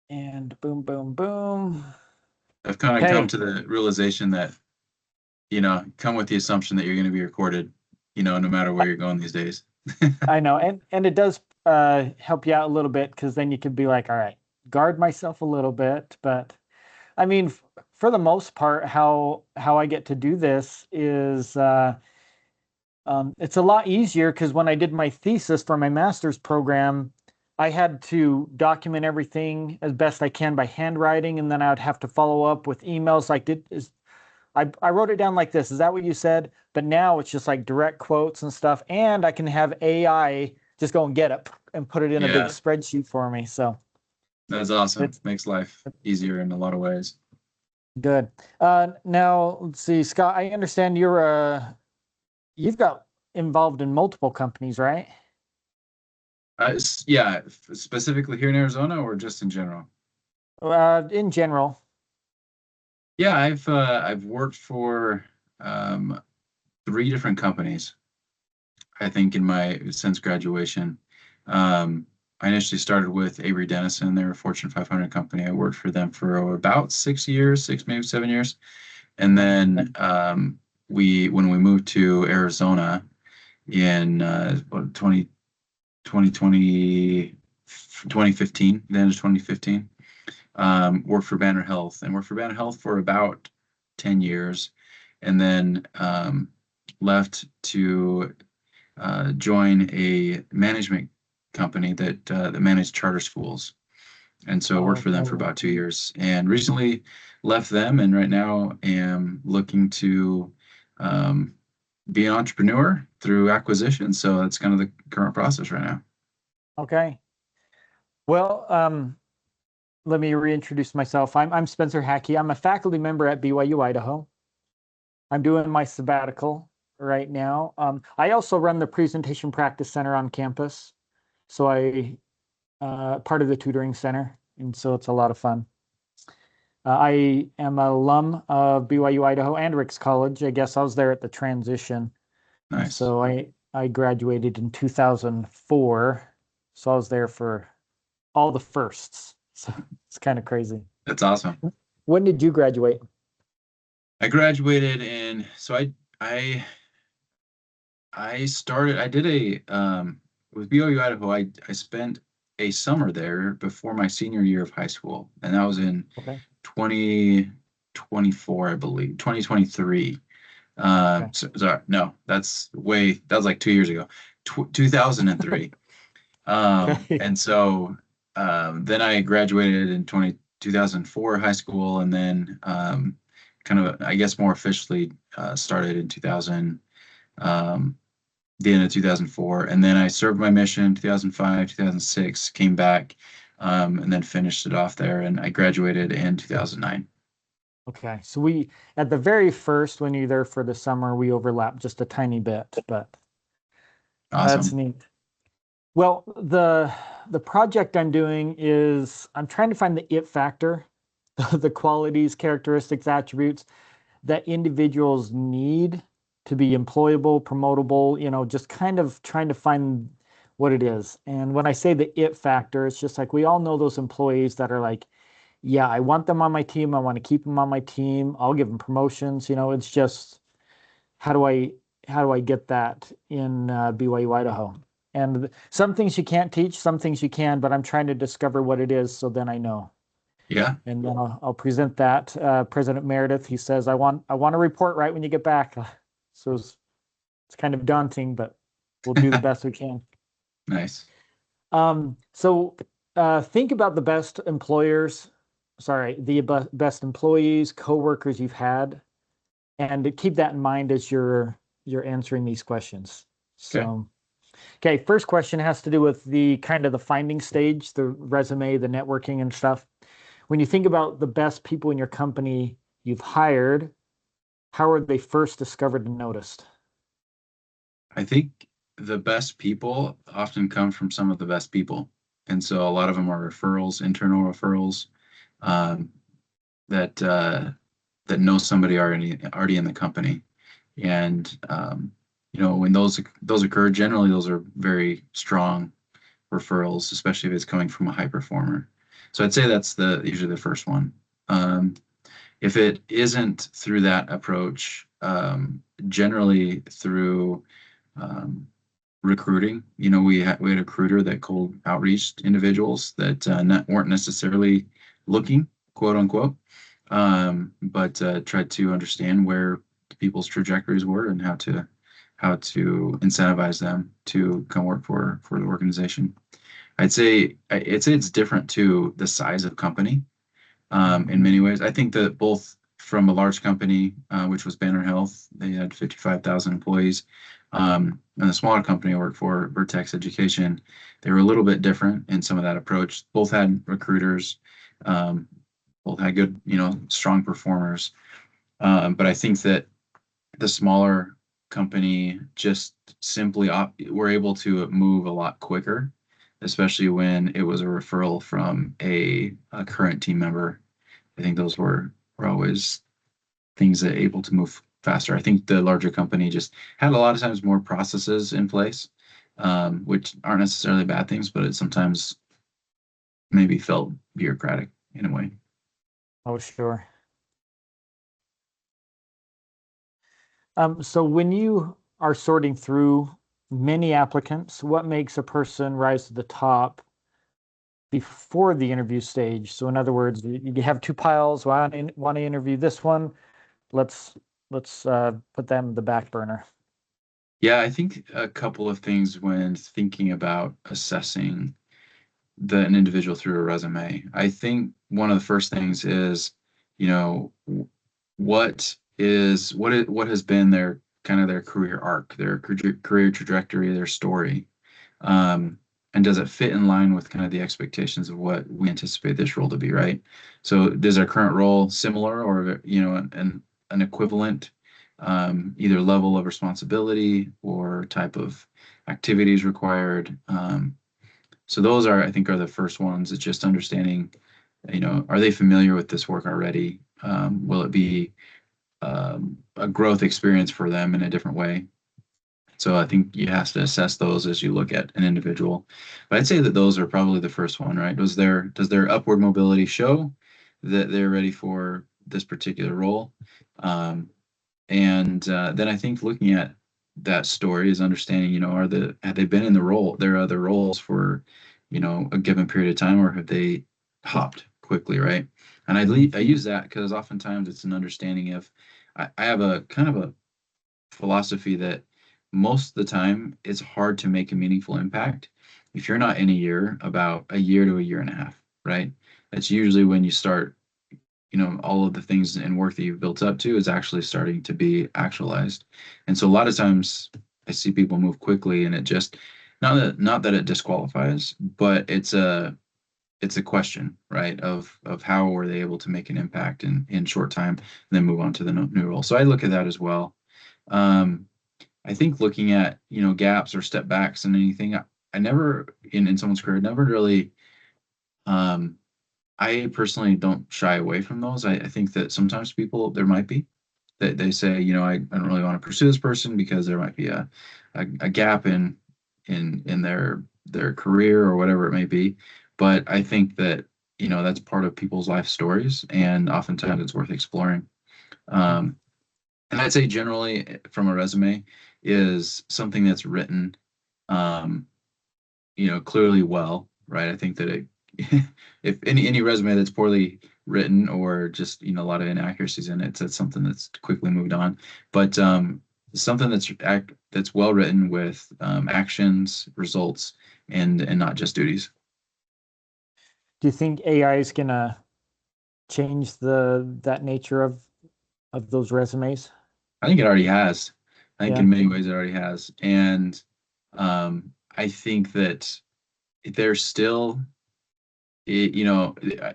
And boom, boom, boom. I've kind of come Okay. to the realization that, come with the assumption that you're going to be recorded, no matter where you're going these days. I know. And it does help you out a little bit because then you could be like, all right, guard myself a little bit. But I mean, for the most part, how I get to do this is it's a lot easier because when I did my thesis for my master's program, I had to document everything as best I can by handwriting, and then I would have to follow up with emails like I wrote it down like this. Is that what you said? But now it's just like direct quotes and stuff, and I can have AI just go and get it and put it in a big Yeah, spreadsheet for me. So that's awesome. it's Makes life easier in a lot of ways. good. Now let's see, Scott. I understand you've got involved in multiple companies, right? Yeah, specifically here in Arizona or just in general? In general. Yeah, I've worked for um, three different companies, I think, in my since graduation. I initially started with Avery Dennison. They're a Fortune 500 company. I worked for them for about 6 years, six, maybe 7 years. And then when we moved to Arizona in 2015, the end of 2015, worked for Banner Health and worked for Banner Health for about 10 years. And then left to join a management company that managed charter schools. And so I worked for them for Okay. about 2 years and recently left them. And right now am looking to um, be an entrepreneur through acquisition. So that's kind of the current process right now. Okay. Well, let me reintroduce myself. I'm Spencer Hackey. I'm a faculty member at BYU Idaho. I'm doing my sabbatical right now. I also run the presentation practice center on campus. So I part of the tutoring center, and so it's a lot of fun. I am an alum of BYU Idaho and Ricks College. I guess I was there at the transition, and Nice. so I graduated in 2004. So I was there for all the firsts. So it's kind of crazy. That's awesome. When did you graduate? I graduated in, so I did with BYU Idaho, I spent a summer there before my senior year of high school. And that was in Okay. 2024, I believe, 2023. Okay. Sorry, no, that was like 2 years ago, 2003. Okay. And so then I graduated in 2004 high school, and then kind of, I guess, more officially started in 2000, um, the end of 2004. And then I served my mission 2005, 2006, came back, and then finished it off there. And I graduated in 2009. Okay. So we at the very first when you're there for the summer, we overlap just a tiny bit, but that's Awesome. neat. Well, the project I'm doing is I'm trying to find the it factor, the qualities, characteristics, attributes that individuals need to be employable, promotable, just kind of trying to find what it is. And when I say the it factor, it's just like we all know those employees that are like, yeah, I want them on my team. I want to keep them on my team. I'll give them promotions. It's just how do I how do I get that in BYU Idaho? And some things you can't teach, some things you can, but I'm trying to discover what it is so then I know. Yeah. And then I'll present that. President Meredith, he says, I want a report right when you get back. So it's kind of daunting, but we'll do the best we can. Nice. So think about the best employers, sorry, the best employees, coworkers you've had, and keep that in mind as you're answering these questions. Okay. So, okay, first question has to do with the kind of the finding stage, the resume, the networking and stuff. When you think about the best people in your company you've hired, how are they first discovered and noticed? I think the best people often come from some of the best people. And so a lot of them are referrals, internal referrals, um, that that know somebody already in the company. And when those occur, generally those are very strong referrals, especially if it's coming from a high performer. So I'd say that's the usually the first one. Um, if it isn't through that approach, generally through um, recruiting, we had a recruiter that cold outreached individuals that weren't necessarily looking, quote unquote, but tried to understand where people's trajectories were and how to incentivize them to come work for the organization. I'd say it's different too, the size of company in Mhm. many ways. I think that both from a large company, which was Banner Health, they had 55,000 employees, and a smaller company I worked for, Vertex Education, they were a little bit different in some of that approach. Both had recruiters, um, both had good, strong performers. But I think that the smaller company just simply were able to move a lot quicker, especially when it was a referral from a current team member. I think those were always things that able to move faster. I think the larger company just had a lot of times more processes in place, which aren't necessarily bad things, but it sometimes maybe felt bureaucratic in a way. Oh, sure. So when you are sorting through many applicants, what makes a person rise to the top before the interview stage? So in other words, you have two piles. Well, I want to interview this one. Let's let's put them in the back burner. Yeah, I think a couple of things when thinking about assessing an individual through a resume. I think one of the first things is, you know, what has been their kind of their career arc, their career trajectory, their story, um, and does it fit in line with kind of the expectations of what we anticipate this role to be, right? So, does our current role similar, or an equivalent, either level of responsibility or type of activities required? So those I think, are the first ones. It's just understanding, are they familiar with this work already? Will it be a growth experience for them in a different way? So I think you have to assess those as you look at an individual. But I'd say that those are probably the first one, right? Does their upward mobility show that they're ready for this particular role? Um, and then I think looking at that story is understanding, have they been in their other roles for, a given period of time, or have they hopped quickly, right? And I use that because oftentimes it's an understanding of, I have a kind of a philosophy that most of the time it's hard to make a meaningful impact if you're not in about a year to a year and a half, right? That's usually when you start, all of the things and work that you've built up to is actually starting to be actualized. And so a lot of times I see people move quickly, and it just, not that it disqualifies, but it's a question, right? Of how were they able to make an impact in short time and then move on to the new role. So I look at that as well. Um, I think looking at, gaps or step backs and anything, I never in someone's career never really, um, I personally don't shy away from those. I think that sometimes people, there might be, that they say, I don't really want to pursue this person because there might be a gap in their career or whatever it may be. But I think that, that's part of people's life stories, and oftentimes it's worth exploring. Um, and I'd say generally, from a resume, is something that's written, um, clearly well, right? I think that if any resume that's poorly written, or just, a lot of inaccuracies in it, that's something that's quickly moved on. But something that's well written with actions, results, and not just duties. Do you think AI is gonna change the that nature of those resumes? I think it already has. I think Yeah. in many ways it already has, and I think that there's still, I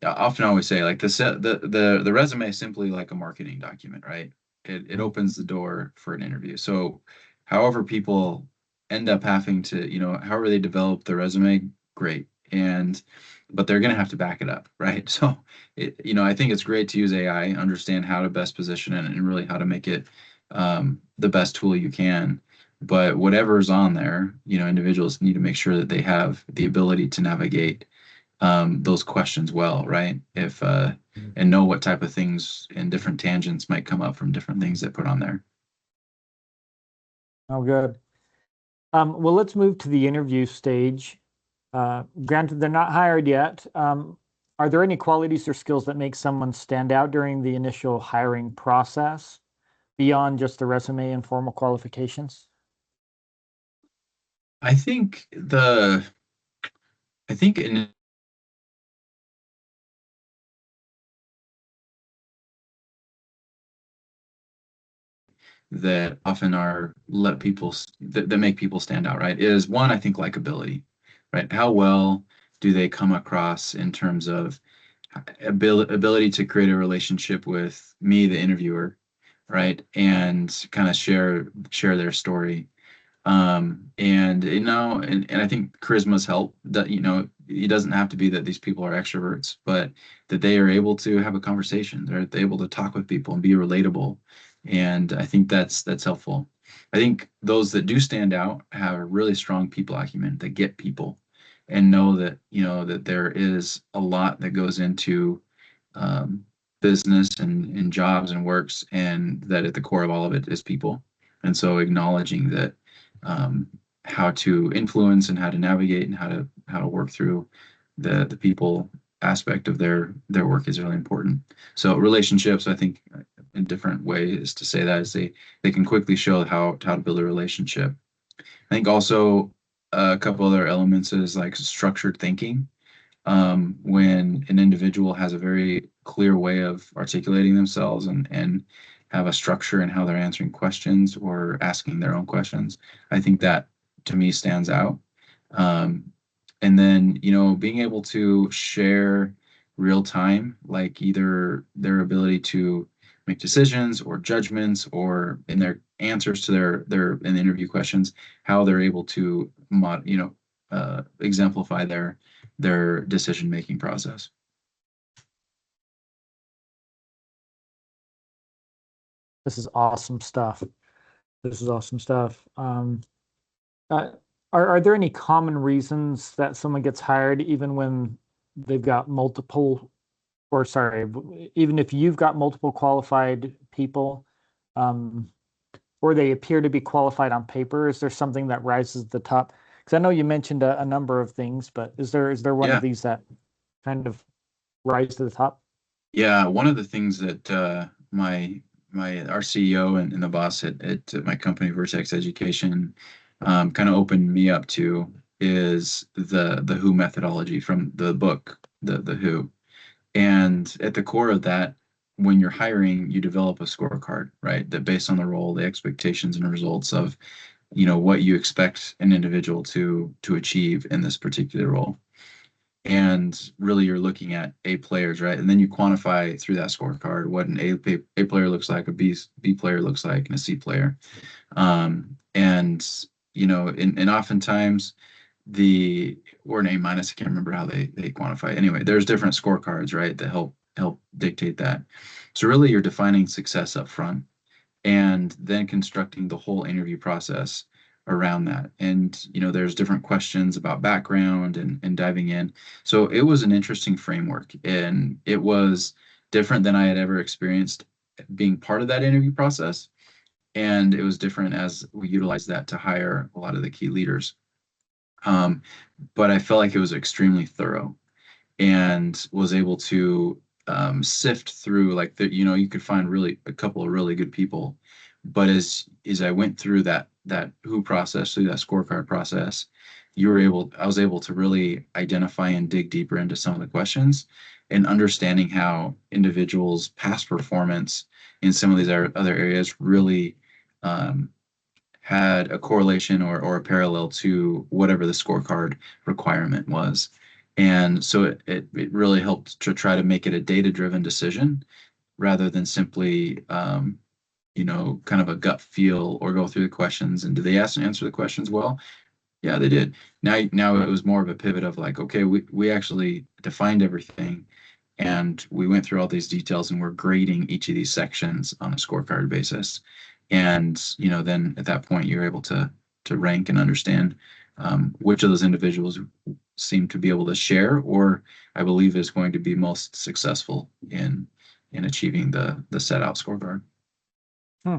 often always say, like, the resume is simply like a marketing document, right? It Mhm. opens the door for an interview. So however people end up having to, however they develop the resume, great. But they're going to have to back it up, right? So I think it's great to use AI, understand how to best position it, and really how to make it the best tool you can. But whatever's on there, individuals need to make sure that they have the ability to navigate those questions well, right? If and know what type of things and different tangents might come up from different things that put on there. Oh, good. Well, let's move to the interview stage. Granted, they're not hired yet. Are there any qualities or skills that make someone stand out during the initial hiring process beyond just the resume and formal qualifications? I think the I think in that often are let people that make people stand out, right? Is one, I think, likability, right? How well do they come across in terms of ability to create a relationship with me, the interviewer, right? And kind of share their story. And and I think charisma's help that, it doesn't have to be that these people are extroverts, but that they are able to have a conversation. They're able to talk with people and be relatable. And I think that's helpful. I think those that do stand out have a really strong people acumen that get people and know that, that there is a lot that goes into um, business and jobs and works, and that at the core of all of it is people. And so acknowledging that um, how to influence and how to navigate and how to work through the people aspect of their work is really important. So relationships, I think, in different ways to say that is they can quickly show how to build a relationship. I think also a couple other elements is like structured thinking. When an individual has a very clear way of articulating themselves and have a structure in how they're answering questions or asking their own questions, I think that to me stands out. Um, and then, being able to share real time, like either their ability to make decisions or judgments or in their answers to their in the interview questions, how they're able to exemplify their decision making process. This is awesome stuff. This is awesome stuff. Uh, are there any common reasons that someone gets hired even when they've got multiple, or sorry, even if you've got multiple qualified people, um, or they appear to be qualified on paper? Is there something that rises to the top? Because I know you mentioned a number of things, but is there one of Yeah, these that kind of rise to the top? yeah. One of the things that my our CEO and the boss at my company, Vertex Education, kind of opened me up to is the Who methodology from the book, the Who. And at the core of that, when you're hiring, you develop a scorecard, right? That based on the role, the expectations and results of, what you expect an individual to achieve in this particular role. And really you're looking at A players, right? And then you quantify through that scorecard what an A player looks like, a B player looks like, and a C player. And and oftentimes the or an A minus, I can't remember how they quantify. Anyway, there's different scorecards, right, that help dictate that. So really you're defining success up front and then constructing the whole interview process around that. And there's different questions about background and diving in. So it was an interesting framework, and it was different than I had ever experienced being part of that interview process. And it was different as we utilized that to hire a lot of the key leaders. Um, but I felt like it was extremely thorough and was able to sift through like you could find really a couple of really good people, but as I went through that who process through that scorecard process, I was able to really identify and dig deeper into some of the questions and understanding how individuals past performance in some of these other areas really um, had a correlation or a parallel to whatever the scorecard requirement was. And so it really helped to try to make it a data-driven decision rather than simply, kind of a gut feel or go through the questions. And did they answer the questions well? Yeah, they did. Now it was more of a pivot of like, okay, we actually defined everything and we went through all these details and we're grading each of these sections on a scorecard basis. And, then at that point you're able to rank and understand which of those individuals seem to be able to share, or I believe is going to be most successful in achieving the set out scorecard. Hmm.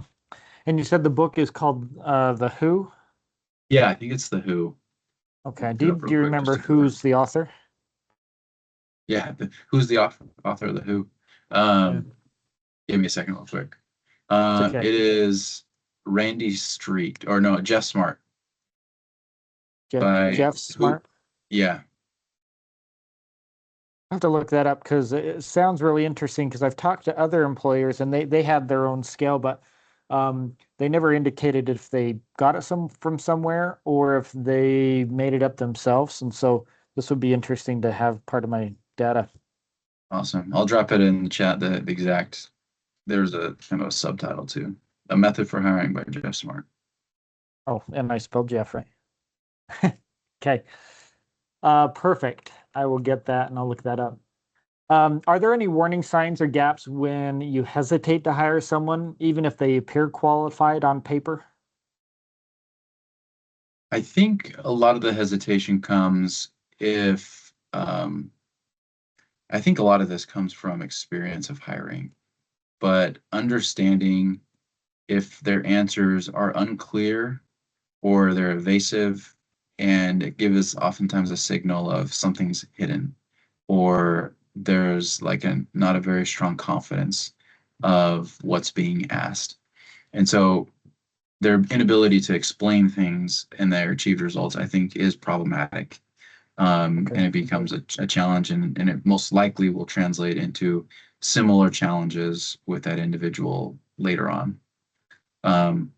And you said the book is called The Who? Yeah, I think it's the Who. Okay. Look it up real Do you quick just remember to confirm. who's the author? Yeah, who's the author of the Who? Yeah. Um, Give me a second real quick. It's okay. It is Randy Street, or no, Jeff Smart by Jeff who? Smart. Yeah, I have to look that up because it sounds really interesting because I've talked to other employers and they had their own scale, but they never indicated if they got it from somewhere or if they made it up themselves. And so this would be interesting to have part of my data. awesome. I'll drop it in the chat. The exact there's a kind of a subtitle too. A Method for Hiring by Jeff Smart. Oh, and I spelled Jeff right. Okay. Perfect. I will get that and I'll look that up. Are there any warning signs or gaps when you hesitate to hire someone, even if they appear qualified on paper? I think a lot of the hesitation comes if I think a lot of this comes from experience of hiring, but understanding if their answers are unclear or they're evasive, and it gives oftentimes a signal of something's hidden, or there's like a not a very strong confidence of what's being asked. And so their inability to explain things and their achieved results, I think, is problematic. Okay. And it becomes a challenge, and it most likely will translate into similar challenges with that individual later on. Um,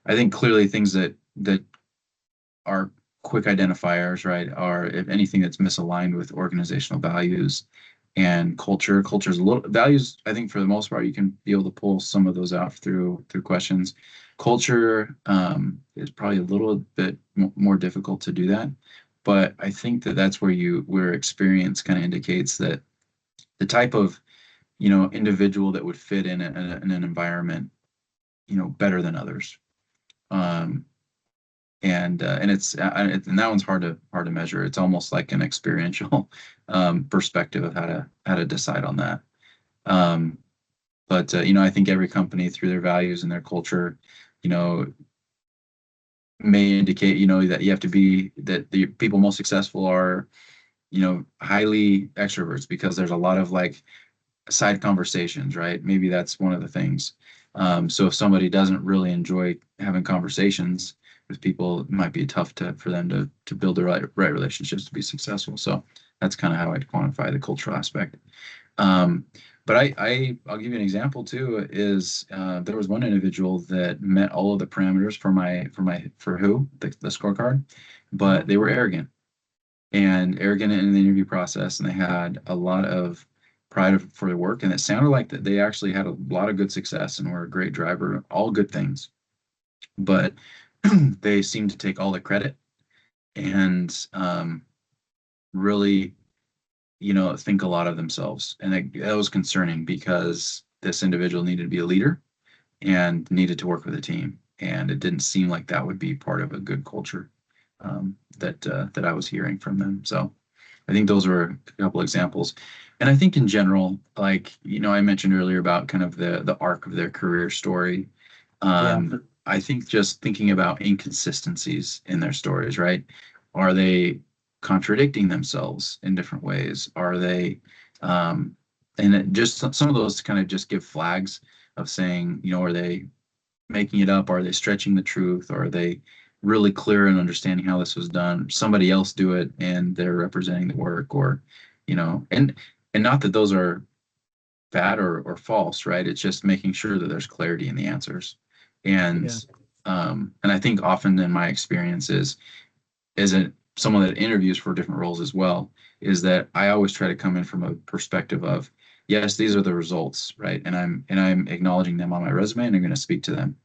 I think clearly things that are quick identifiers, right, are if anything that's misaligned with organizational values and culture. Culture's a little values, I think for the most part, you can be able to pull some of those out through questions. Culture is probably a little bit more difficult to do that. But I think that that's where experience kind of indicates that the type of, individual that would fit in an environment, better than others. Um, and that one's hard to measure. It's almost like an experiential perspective of how to decide on that. Um, but I think every company through their values and their culture, you know, may indicate, that you have to be that the people most successful are, highly extroverts because there's a lot of like side conversations, right? Maybe that's one of the things. So if somebody doesn't really enjoy having conversations with people, it might be tough for them to build the right relationships to be successful. So that's kind of how I'd quantify the cultural aspect. Um, but I'll give you an example too. Is there was one individual that met all of the parameters for who the scorecard, but Mhm. they were arrogant in the interview process, and they had a lot of pride for their work, and it sounded like that they actually had a lot of good success and were a great driver, all good things. But they seemed to take all the credit and really, think a lot of themselves, and that was concerning because this individual needed to be a leader and needed to work with a team, and it didn't seem like that would be part of a good culture that I was hearing from them. So I think those were a couple examples. And I think in general, like, I mentioned earlier about kind of the arc of their career story. Yeah. I think just thinking about inconsistencies in their stories, right? Are they contradicting themselves in different ways? Are they, and just some of those kind of just give flags of saying, are they making it up? Are they stretching the truth? Or are they really clear in understanding how this was done? Somebody else do it and they're representing the work, or, and not that those are bad or false, right? It's just making sure that there's clarity in the answers. And Yeah. and I think often in my experiences, as someone that interviews for different roles as well, is that I always try to come in from a perspective of, yes, these are the results, right? And I'm acknowledging them on my resume and I'm going to speak to them.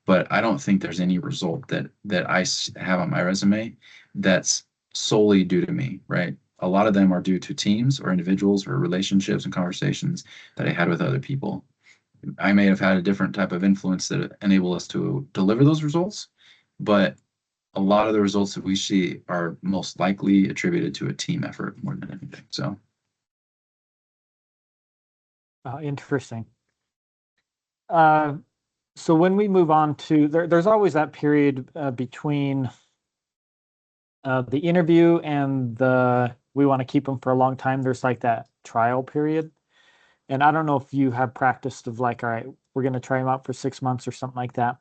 But I don't think there's any result that I have on my resume that's solely due to me, right? A lot of them are due to teams or individuals or relationships and conversations that I had with other people. I may have had a different type of influence that enable us to deliver those results, but a lot of the results that we see are most likely attributed to a team effort more than anything. So, Interesting. Uh, so when we move on to there's always that period between the interview and the we want to keep them for a long time. There's like that trial period, and I don't know if you have practiced of like, all right, we're going to try them out for 6 months or something like that.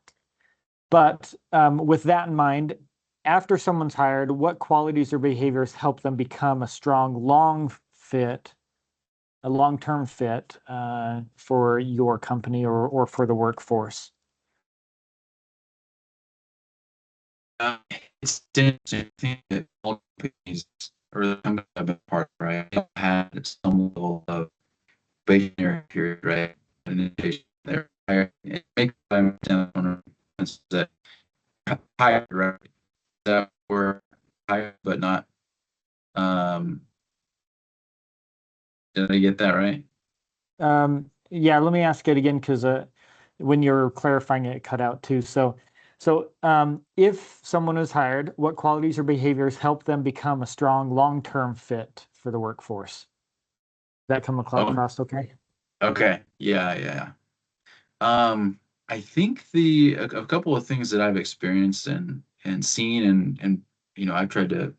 But with that in mind, after someone's hired, what qualities or behaviors help them become a strong, a long-term fit for your company or for the workforce? uh, it's interesting. I think that all companies or the companies I've been part of, right, had some level of probationary period, right? An initiation there. It makes them that higher, right? That were higher, but not. Um, did I get that right? Yeah, let me ask it again because when you're clarifying it, it cut out too. So, if someone is hired, what qualities or behaviors help them become a strong long-term fit for the workforce? That come Oh, across okay? okay. Yeah, yeah. Um, I think a couple of things that I've experienced and seen and I've tried to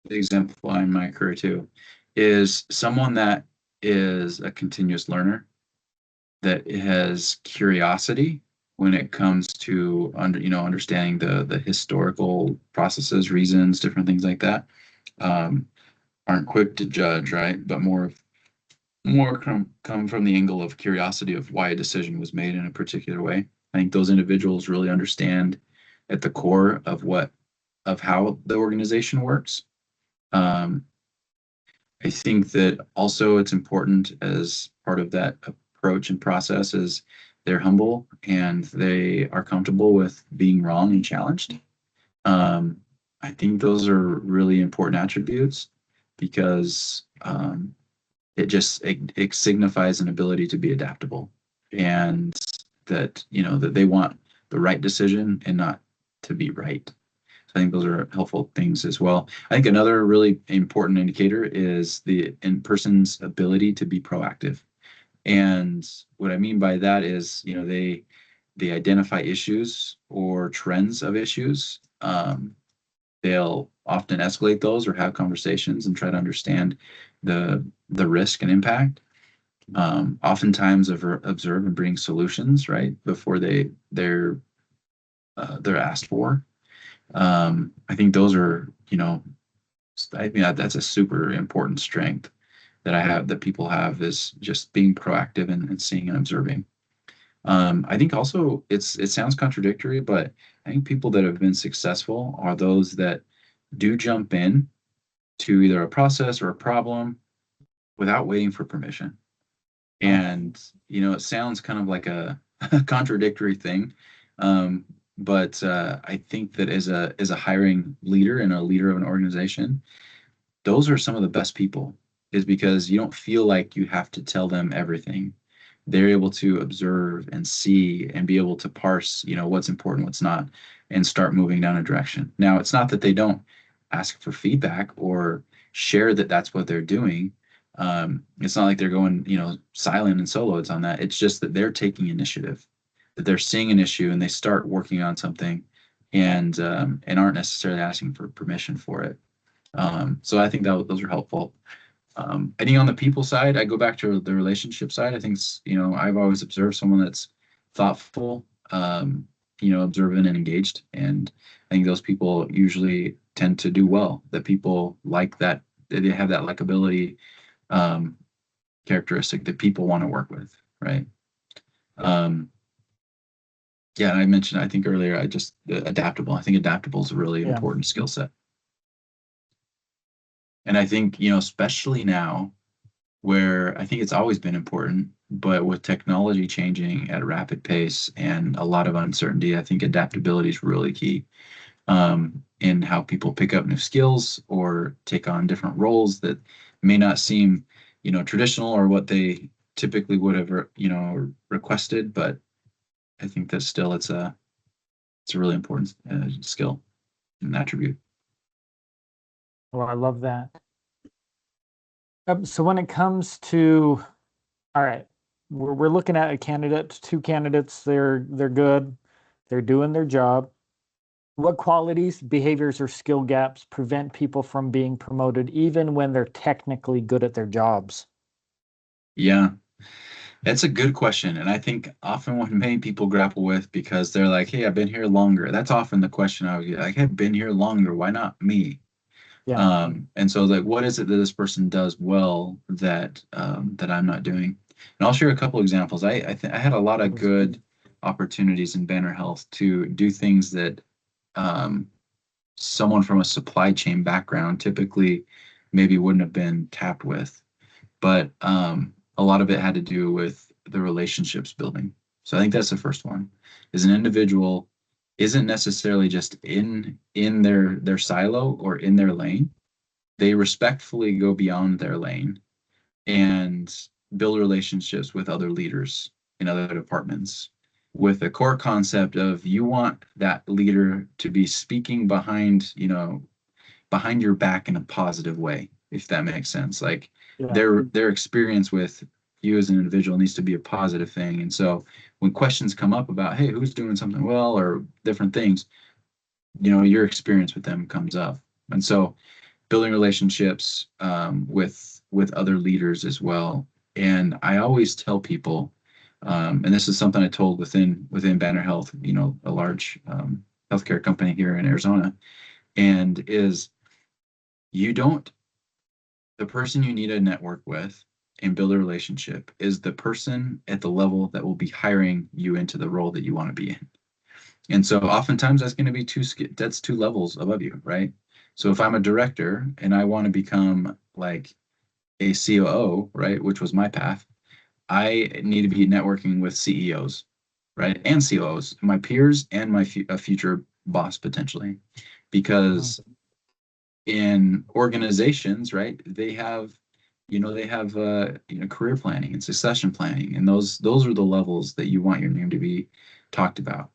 exemplify in my career too, is someone that is a continuous learner, that has curiosity when it comes to understanding the historical processes, reasons, different things like that. Um, aren't quick to judge, right? But more come from the angle of curiosity of why a decision was made in a particular way. I think those individuals really understand at the core of how the organization works. Um, I think that also it's important as part of that approach and process is they're humble and they are comfortable with being wrong and challenged. Um, I think those are really important attributes because it signifies an ability to be adaptable and that they want the right decision and not to be right. So I think those are helpful things as well. I think another really important indicator is the in person's ability to be proactive. And what I mean by that is, they identify issues or trends of issues. They'll often escalate those or have conversations and try to understand the risk and impact. Oftentimes observe and bring solutions right before they're asked for. I think those are, I think that's a super important strength that people have is just being proactive and seeing and observing. I think also it sounds contradictory, but I think people that have been successful are those that do jump in to either a process or a problem without waiting for permission. Oh, And it sounds kind of like a contradictory thing, um, but I think that as a hiring leader and a leader of an organization, those are some of the best people, is because you don't feel like you have to tell them everything. They're able to observe and see and be able to parse, what's important, what's not, and start moving down a direction. Now, it's not that they don't ask for feedback or share that that's what they're doing. It's not like they're going, silent and solo. It's on that. It's just that they're taking initiative, that they're seeing an issue and they start working on something, and aren't necessarily asking for permission for it. So I think that those are helpful. I think on the people side, I go back to the relationship side. I think I've always observed someone that's thoughtful, observant and engaged, and I think those people usually tend to do well. That people like that they have that likability um, characteristic that people want to work with, right? Um, yeah, and I mentioned I think earlier adaptable. I think adaptable is a really yeah. important skill set, and I think especially now where I think it's always been important, but with technology changing at a rapid pace and a lot of uncertainty, I think adaptability is really key in how people pick up new skills or take on different roles that may not seem, traditional or what they typically would have, requested. But I think that still it's a really important skill. an attribute. Oh, I love that. So when it comes to, all right, we're looking at a candidate, two candidates, they're good, they're doing their job. What qualities, behaviors, or skill gaps prevent people from being promoted even when they're technically good at their jobs? Yeah, that's a good question. And I think often what many people grapple with because they're like, hey, I've been here longer. That's often the question I would get, like, I've been here longer. Why not me? Yeah. And so like, what is it that this person does well that I'm not doing? And I'll share a couple examples. I had a lot of good opportunities in Banner Health to do things that um, someone from a supply chain background typically maybe wouldn't have been tapped with. But a lot of it had to do with the relationships building. So I think that's the first one. Is an individual isn't necessarily just in their silo or in their lane. They respectfully go beyond their lane and build relationships with other leaders in other departments with the core concept of you want that leader to be speaking behind your back in a positive way, if that makes sense. Like Yeah. their experience with you as an individual needs to be a positive thing. And so when questions come up about, hey, who's doing something well or different things, your experience with them comes up. And so building relationships with other leaders as well. And I always tell people, and this is something I told within Banner Health, a large healthcare company here in Arizona, and is you don't the person you need to network with and build a relationship is the person at the level that will be hiring you into the role that you want to be in. And so oftentimes that's going to be that's two levels above you, right? So if I'm a director and I want to become like a COO, right, which was my path, I need to be networking with CEOs, right, and COOs, my peers and my a future boss potentially, Mhm. because in organizations, right, they have career planning and succession planning, and those are the levels that you want your name to be talked about.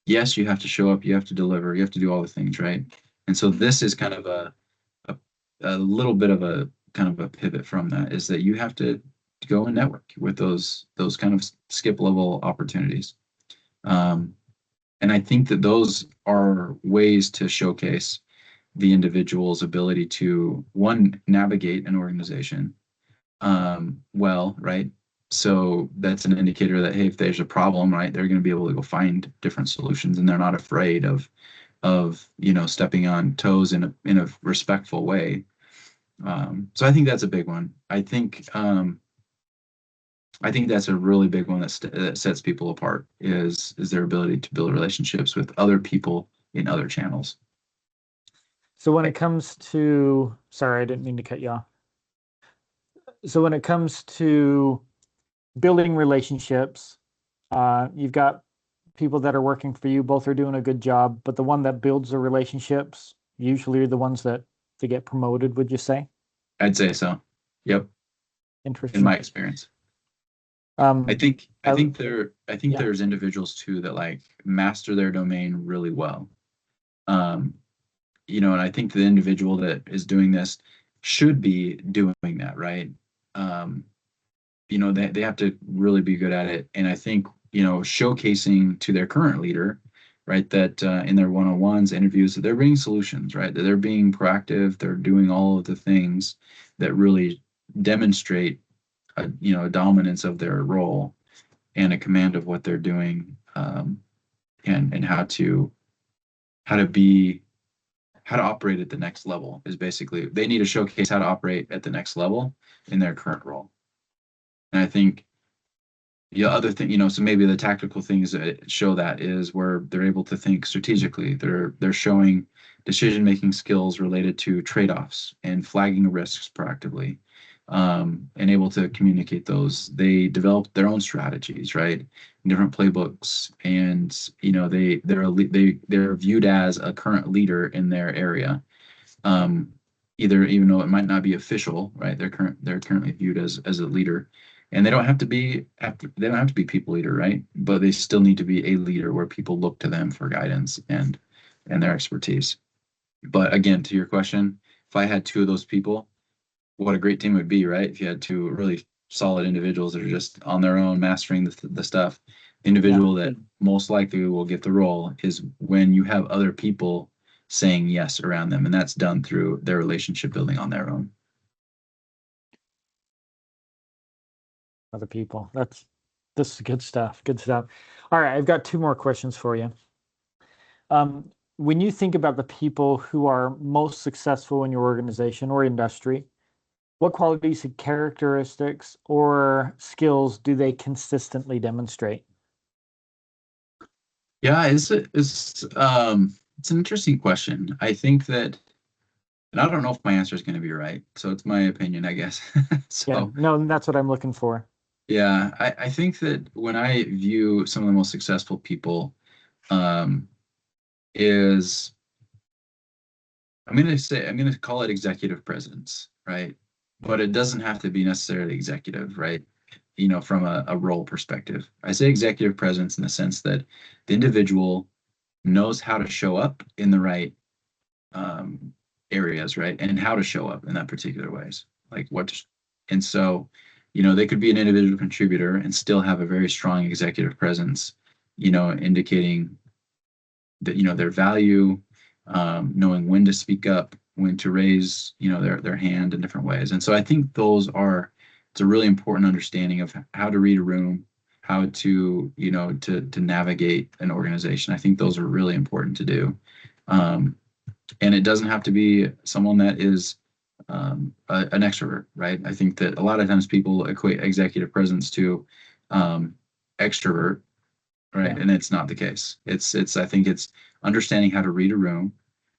Yes, you have to show up, you have to deliver, you have to do all the things, right? And so this is kind of a, a little bit of a kind of a pivot from that is that you have to go and network with those kind of skip level opportunities. Um, and I think that those are ways to showcase the individual's ability to one navigate an organization well, right? So that's an indicator that hey, if there's a problem, right, they're going to be able to go find different solutions, and they're not afraid of stepping on toes in a respectful way. So I think that's a big one. I think that's a really big one that sets people apart is their ability to build relationships with other people in other channels. So when it comes to, sorry, I didn't mean to cut you off. So when it comes to building relationships, you've got people that are working for you, both are doing a good job, but the one that builds the relationships usually are the ones that they get promoted, would you say? I'd say so. Yep, in Interesting. my experience. I Um, think I I, think there I think yeah. there's individuals too that like master their domain really well. Um, and I think the individual that is doing this should be doing that, right? Um, they have to really be good at it. And I think, showcasing to their current leader, right, that in their one-on-ones interviews, that they're bringing solutions, right? That they're being proactive, they're doing all of the things that really demonstrate a dominance of their role and a command of what they're doing, and how to be how to operate at the next level is basically they need to showcase how to operate at the next level in their current role. And I think the other thing, so maybe the tactical things that show that is where they're able to think strategically. They're showing decision making skills related to trade-offs and flagging risks proactively, and able to communicate those. They develop their own strategies, right? Different playbooks, and they're viewed as a current leader in their area. Um, Either even though it might not be official, right? They're currently viewed as a leader, and they don't have to be people leader, right? But they still need to be a leader where people look to them for guidance and their expertise. But again, to your question, if I had two of those people, what a great team it would be, right? If you had two really solid individuals that are just on their own mastering the stuff. Yeah. Individual that most likely will get the role is when you have other people saying yes around them, and that's done through their relationship building on their own. Other people. This is good stuff. Good stuff. All right, I've got two more questions for you. When you think about the people who are most successful in your organization or industry, what qualities and characteristics or skills do they consistently demonstrate? Yeah, it's an interesting question. I think that, and I don't know if my answer is going to be right, so it's my opinion, I guess. Yeah, So no, that's what I'm looking for. yeah, I think that when I view some of the most successful people, um, is I'm going to call it executive presence, right? But it doesn't have to be necessarily executive, right? From a role perspective. I say executive presence in the sense that the individual knows how to show up in the right um, areas, right? And how to show up in that particular ways. Like and so, they could be an individual contributor and still have a very strong executive presence, indicating that, their value, knowing when to speak up, when to raise, their hand in different ways. And so I think it's a really important understanding of how to read a room, how to, to navigate an organization. I think those are really important to do. Um, and it doesn't have to be someone that is an extrovert, right? I think that a lot of times people equate executive presence to um, extrovert, right? Yeah. And it's not the case. I think it's understanding how to read a room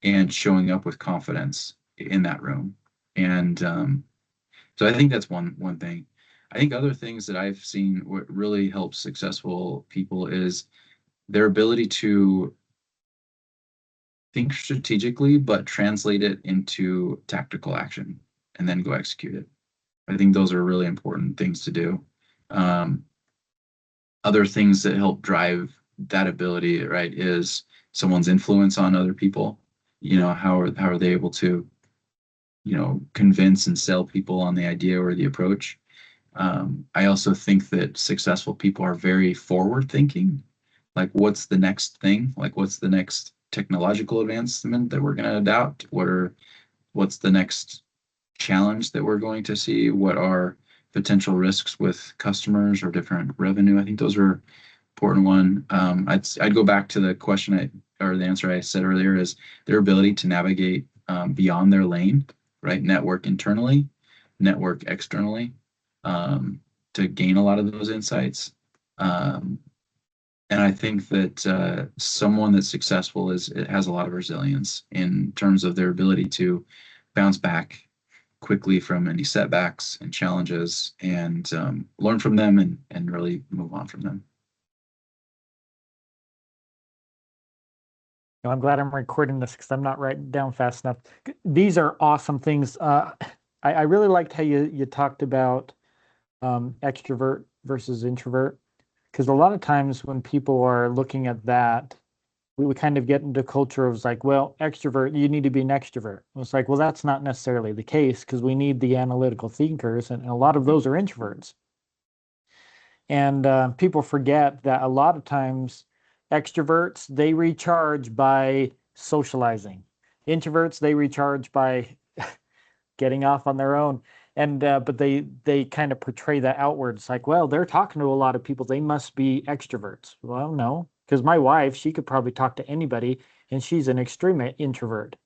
and showing up with confidence in that room. And so I think that's one thing. I think other things that I've seen what really helps successful people is their ability to think strategically, but translate it into tactical action and then go execute it. I think those are really important things to do. Um, Other things that help drive that ability, right, is someone's influence on other people. How are they able to, convince and sell people on the idea or the approach? I also think that successful people are very forward thinking. Like, what's the next thing? Like, what's the next technological advancement that we're going to adopt? What's the next challenge that we're going to see? What are potential risks with customers or different revenue? I think those are important one. I'd go back to the question or the answer I said earlier is their ability to navigate beyond their lane, right? Network internally, network externally, um, to gain a lot of those insights. Um, and I think that someone that's successful it has a lot of resilience in terms of their ability to bounce back quickly from any setbacks and challenges and learn from them and really move on from them. No, I'm glad I'm recording this because I'm not writing down fast enough. These are awesome things. I really liked how you talked about extrovert versus introvert, because a lot of times when people are looking at that, we would kind of get into culture of like, well, extrovert, you need to be an extrovert. It's like, well, that's not necessarily the case because we need the analytical thinkers, and a lot of those are introverts. And people forget that a lot of times extroverts, they recharge by socializing. Introverts, they recharge by getting off on their own. And but they kind of portray that outwards, like, well, they're talking to a lot of people, they must be extroverts. Well, no, because my wife, she could probably talk to anybody, and she's an extreme introvert.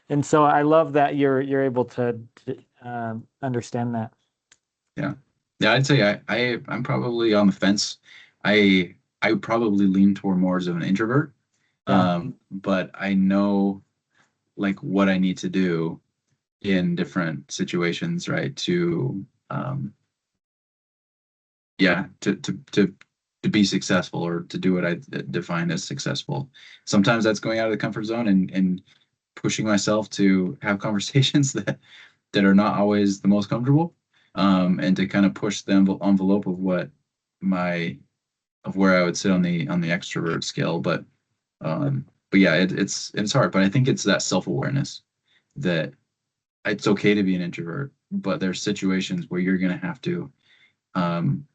And so I love that you're able to understand that. Yeah. Yeah, I'd say I'm probably on the fence. I would probably lean toward more as an introvert. Yeah. But I know like what I need to do in different situations, right? To yeah, to be successful or to do what I define as successful. Sometimes that's going out of the comfort zone and pushing myself to have conversations that are not always the most comfortable, and to kind of push the envelope of my of where I would sit on the extrovert scale. But but yeah, it's hard. But I think it's that self-awareness that it's okay to be an introvert, but there's situations where you're gonna have to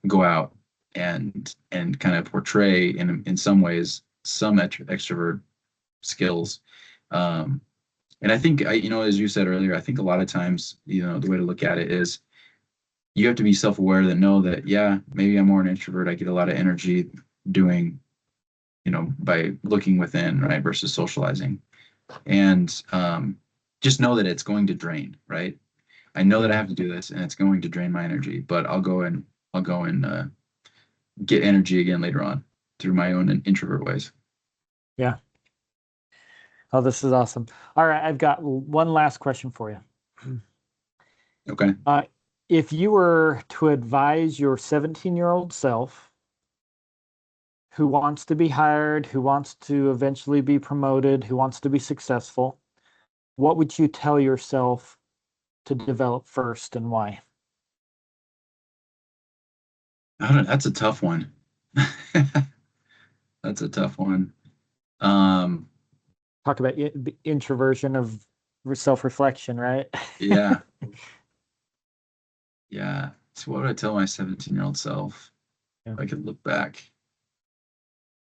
go out and kind of portray in some ways some extrovert skills. Um, and I think as you said earlier, I think a lot of times, the way to look at it is you have to be self-aware that know that, yeah, maybe I'm more an introvert. I get a lot of energy doing, by looking within, right, versus socializing. And just know that it's going to drain, right? I know that I Yeah. have to do this and it's going to drain my energy, but I'll go and get energy again later on through my own introvert ways. Yeah. Oh, this is awesome. All right, I've got one last question for you. Okay. Uh, if you were to advise your 17-year-old self who wants to be hired, who wants to eventually be promoted, who wants to be successful, what would you tell yourself to develop first and why? I don't know. That's a tough one. That's a tough one. Um, Talk about the introversion of self-reflection, right? yeah, yeah. So what would I tell my 17-year-old self Yeah. if I could look back?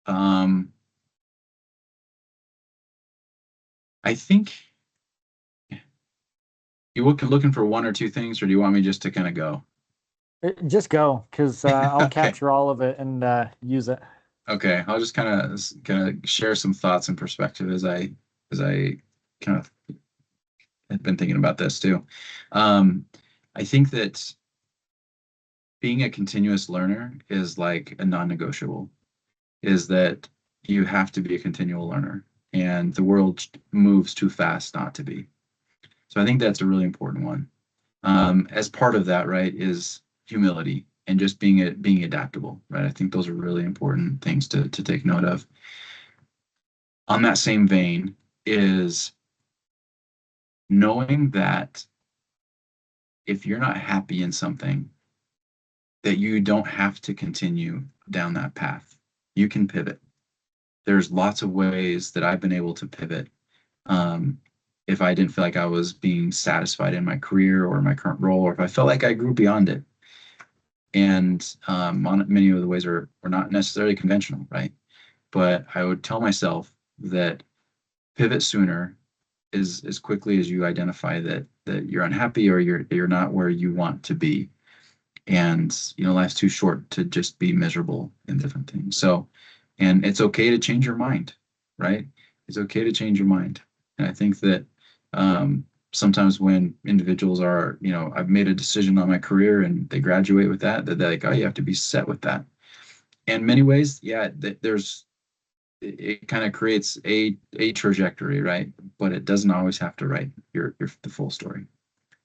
Um, I think you looking for one or two things, or do you want me just to kind of go? Just go, because I'll Okay. capture all of it and use it. Okay. I'll just kind of share some thoughts and perspective as I kind of have been thinking about this too. Um, I think that being a continuous learner is like a non-negotiable, is that you have to be a continual learner, and the world moves too fast not to be. So I think that's a really important one. As part of that, right, is humility and just being adaptable, right? I think those are really important things to take note of. On that same vein is knowing that if you're not happy in something, that you don't have to continue down that path. You can pivot. There's lots of ways that I've been able to pivot. Um, if I didn't feel like I was being satisfied in my career or my current role, or if I felt like I grew beyond it. And on many of the ways are not necessarily conventional, right? But I would tell myself that pivot sooner is as quickly as you identify that you're unhappy or you're not where you want to be. And life's too short to just be miserable in different things. So, and it's okay to change your mind, right? It's okay to change your mind. And I think that sometimes when individuals are, I've made a decision on my career and they graduate with that they're like, oh, you have to be set with that. In many ways, yeah, there's it kind of creates a trajectory, right? But it doesn't always have to write your the full story.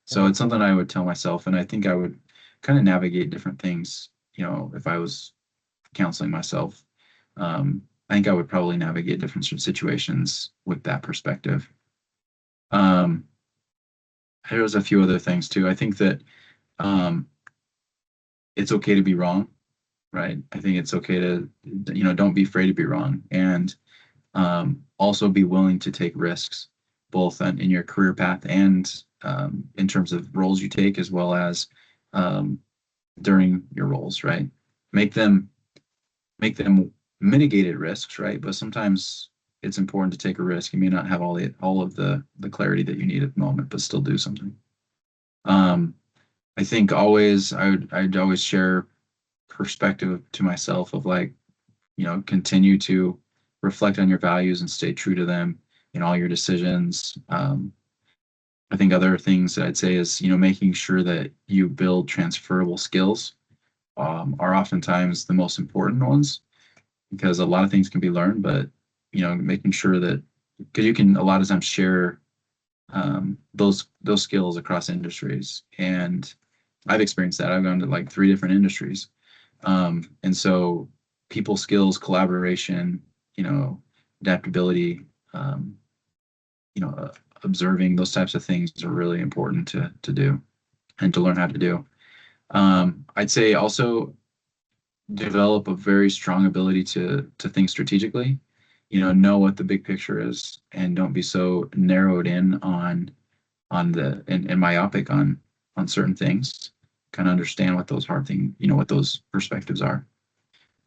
So Yeah. it's something I would tell myself, and I think I would kind of navigate different things. If I was counseling myself, I think I would probably navigate different situations with that perspective. Um, there's a few other things too. I think that um, it's okay to be wrong, right? I think it's okay to, don't be afraid to be wrong, and also be willing to take risks, both in your career path and in terms of roles you take, as well as um, during your roles, right? Make them make them mitigated risks, right? But sometimes it's important to take a risk. You may not have all of the clarity that you need at the moment, but still do something. Um, I think always I'd always share perspective to myself of like, continue to reflect on your values and stay true to them in all your decisions. I think other things that I'd say is, making sure that you build transferable skills are oftentimes the most important ones, because a lot of things can be learned, but making sure that, because you can a lot of times share those skills across industries, and I've experienced that. I've gone to like three different industries, and so people skills, collaboration, adaptability, um, you know, uh, observing, those types of things are really important to do and to learn how to do. I'd say also develop a very strong ability to think strategically. know what the big picture is and don't be so narrowed in on the and myopic on certain things. Kind of understand what those hard things, what those perspectives are.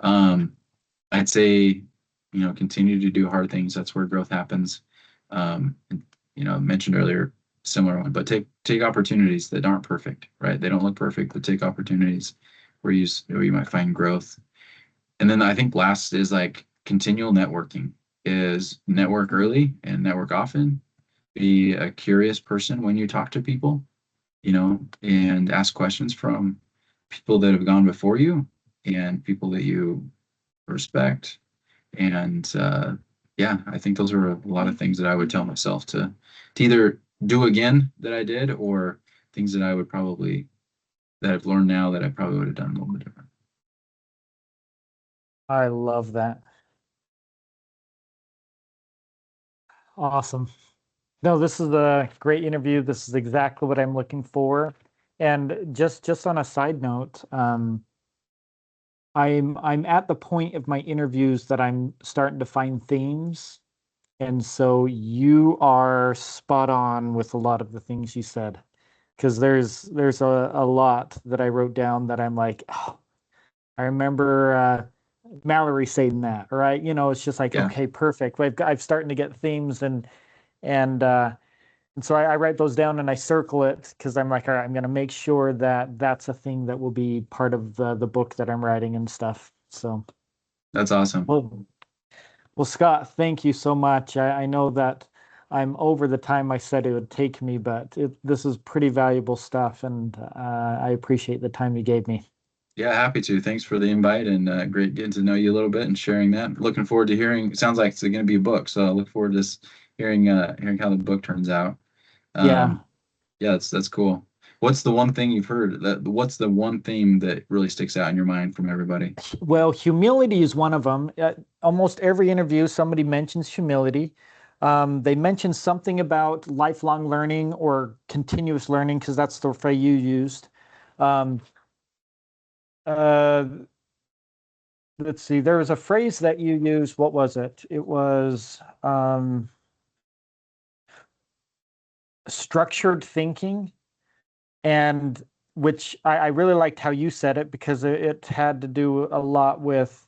Um, I'd say, continue to do hard things. That's where growth happens. And, mentioned earlier, similar one, but take opportunities that aren't perfect, right? They don't look perfect, but take opportunities where you might find growth. And then I think last is like continual networking is network early and network often. Be a curious person when you talk to people, and ask questions from people that have gone before you and people that you respect. And yeah, I think those are a lot of things that I would tell myself to either do again that I did, or things that that I've learned now that I probably would have done a little bit different. I love that. Awesome. No, this is a great interview. This is exactly what I'm looking for. And just on a side note, I'm at the point of my interviews that I'm starting to find themes. And so you are spot on with a lot of the things you said. Because there's a lot that I wrote down that I'm like, oh, I remember Mallory saying that, right? It's just like, Yeah, okay, perfect. I'm starting to get themes and uh and so I write those down and I circle it because I'm like, all right, I'm going to make sure that that's a thing that will be part of the book that I'm writing and stuff. So, that's awesome. well, well, Scott, thank you so much. I know that I'm over the time I said it would take me, but this is pretty valuable stuff, and I appreciate the time you gave me. Yeah, happy to. Thanks for the invite and great getting to know you a little bit and sharing that. Looking forward to hearing. It sounds like it's going to be a book, so I look forward to hearing how the book turns out. Yeah. Um, yeah, that's cool. What's the one thing you've heard what's the one theme that really sticks out in your mind from everybody? Well, humility is one of them. Almost every interview, somebody mentions humility. They mention something about lifelong learning or continuous learning because that's the phrase you used. Um, uh, let's see, there was a phrase that you used. What was it? It was structured thinking, and which I really liked how you said it because it had to do a lot with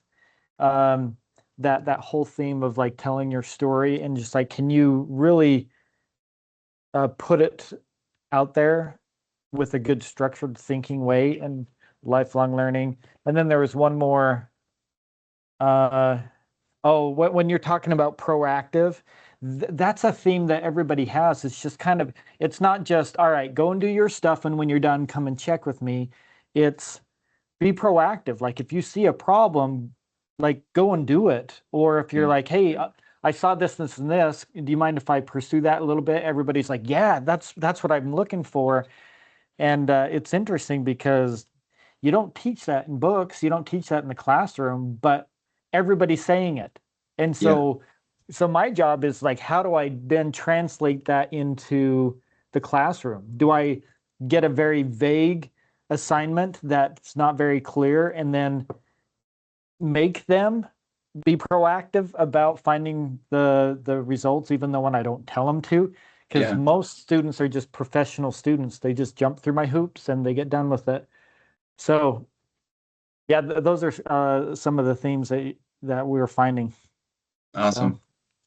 um, that whole theme of like telling your story and just like, can you really put it out there with a good structured thinking way and lifelong learning? And then there was one more. Uh, oh, when you're talking about proactive, that's a theme that everybody has. It's just kind of, it's not just, all right, go and do your stuff, and when you're done, come and check with me. It's be proactive. Like if you see a problem, like go and do it. Or if you're Yeah, like, hey, I saw this and this. Do you mind if I pursue that a little bit? Everybody's like, yeah, that's what I'm looking for. And it's interesting because you don't teach that in books, you don't teach that in the classroom, but everybody's saying it. And yeah, so my job is like, how do I then translate that into the classroom? Do I get a very vague assignment that's not very clear and then make them be proactive about finding the results, even though when I don't tell them to? Because yeah. most students are just professional students. They just jump through my hoops and they get done with it. So yeah, those are some of the themes that we were finding. So Awesome.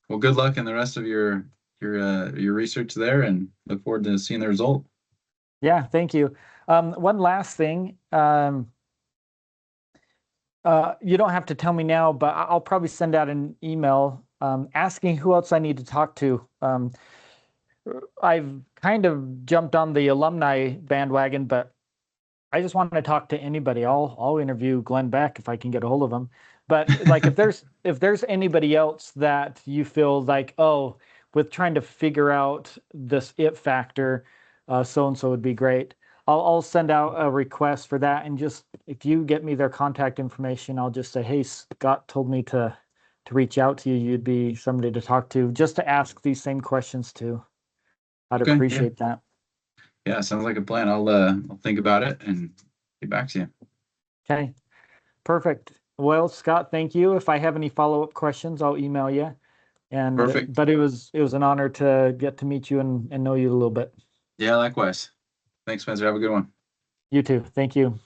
Well, good luck in the rest of your research there, and look forward to seeing the result. yeah, thank you. One last thing. You don't have to tell me now, but I'll probably send out an email asking who else I need to talk to. I've kind of jumped on the alumni bandwagon, but I just want to talk to anybody. I'll interview Glenn Beck if I can get a hold of him. But like if there's anybody else that you feel like, oh, with trying to figure out this it factor, so and so would be great. I'll send out a request for that, and just if you get me their contact information, I'll just say, hey, Scott told me to reach out to you. You'd be somebody to talk to, just to ask these same questions too. I'd Okay, yeah, appreciate that. yeah, sounds like a plan. I'll think about it and get back to you. Okay, perfect. Well, Scott, thank you. If I have any follow-up questions, I'll email you. And Perfect. but it was an honor to get to meet you and know you a little bit. Yeah, likewise. Thanks, Spencer. Have a good one. You too. Thank you.